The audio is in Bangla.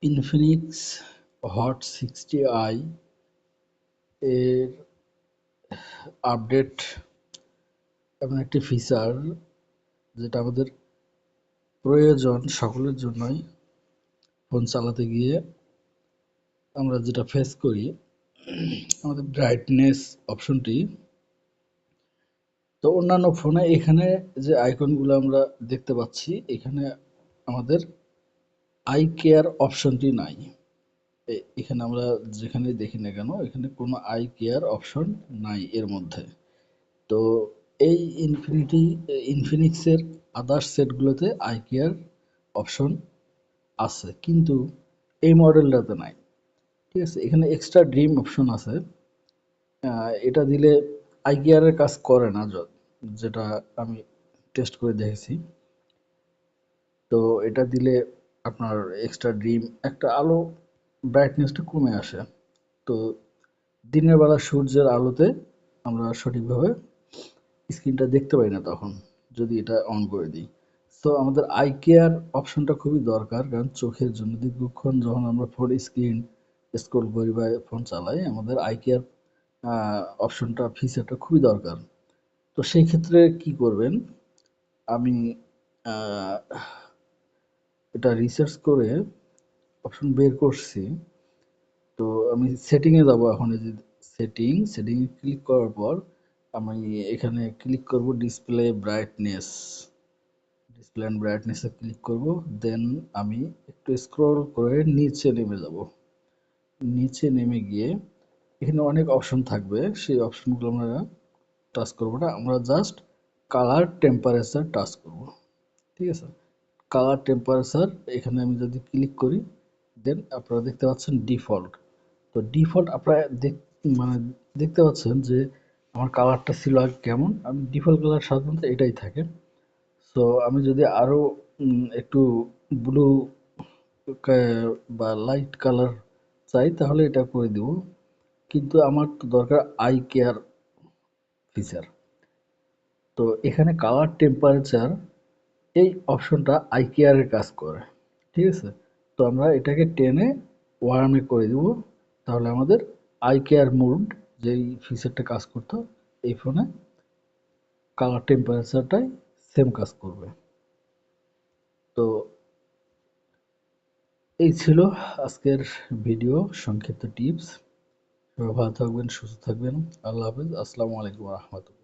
ইনফিনিক্স হট 60i এর আপডেট এমন একটি ফিচার যেটা আমাদের প্রয়োজন সকলের জন্যই। ফোন চালাতে গিয়ে আমরা যেটা ফেস করি, আমাদের ব্রাইটনেস অপশনটি। তো অন্যান্য ফোনে এখানে যে আইকনগুলো আমরা দেখতে পাচ্ছি, এখানে আমাদের আই কেয়ার অপশনটি নাই। এখানে আমরা যেখানে দেখি না কেন, এখানে কোনো আই কেয়ার অপশন নাই এর মধ্যে। তো এই ইনফিনিক্সের আদার্স সেটগুলোতে আই কেয়ার অপশন আছে, কিন্তু এই মডেলটাতে নাই। ঠিক আছে, এখানে এক্সট্রা ড্রিম অপশন আছে। এটা দিলে আই কেয়ারের কাজ করে না, যেটা আমি টেস্ট করে দেখেছি। তো এটা দিলে আপনার এক্সট্রা ড্রিম একটা আলো ব্রাইটনেসটা কমে আসে। তো দিনের বেলা সূর্যের আলোতে আমরা সঠিকভাবে স্ক্রিনটা দেখতে পাই না তখন, যদি এটা অন করে দিই। সো আমাদের আই কেয়ার অপশনটা খুবই দরকার, কারণ চোখের জন্য দীর্ঘক্ষণ যখন আমরা ফোন স্ক্রিন স্ক্রল করি বা ফোন চালাই, আমাদের আই কেয়ার অপশনটা ফিচারটা খুবই দরকার। তো সেই ক্ষেত্রে কি করবেন, আমি আহ, এটা রিসার্চ করে অপশন বের করছি। তো আমি সেটিংয়ে যাব এখন। এই যে সেটিংয়ে ক্লিক করার পর আমি এখানে ক্লিক করব ডিসপ্লে অ্যান্ড ব্রাইটনেসে ক্লিক করব। দেন আমি একটু স্ক্রল করে নিচে নেমে যাব। নিচে নেমে গিয়ে এখানে অনেক অপশন থাকবে, সেই অপশনগুলো আমরা টাচ করব না, আমরা জাস্ট কালার টেম্পারেচার টাচ করব। ঠিক আছে, কালার টেম্পারেচার এখানে আমি যদি ক্লিক করি, দেন আপনারা দেখতে পাচ্ছেন ডিফল্ট। তো ডিফল্ট আপনারা মানে দেখতে পাচ্ছেন যে আমার কালারটা ছিল আগে কেমন। আমি ডিফল্ট কালার সাধারণত এটাই থাকে। সো আমি যদি আরো একটু ব্লু বা লাইট কালার চাই, তাহলে এটা করে দিব। কিন্তু আমার তো দরকার আই কেয়ার ফিচার। তো এখানে কালার টেম্পারেচার এই অপশনটা আই কেয়ারের কাজ করে। ঠিক আছে, তো আমরা এটাকে টেনে ওয়ার্মে করে দিব। তাহলে আমাদের আই কেয়ার মোড যেই ফিচারটা কাজ করতো এই ফোনে, কালার টেম্পারেচারটাই সেম কাজ করবে। তো এই ছিল আজকের ভিডিও সংক্ষিপ্ত টিপস। সবাই ভালো থাকবেন, সুস্থ থাকবেন। আল্লাহ হাফেজ। আসসালামু আলাইকুম রহমতুল্লাহ।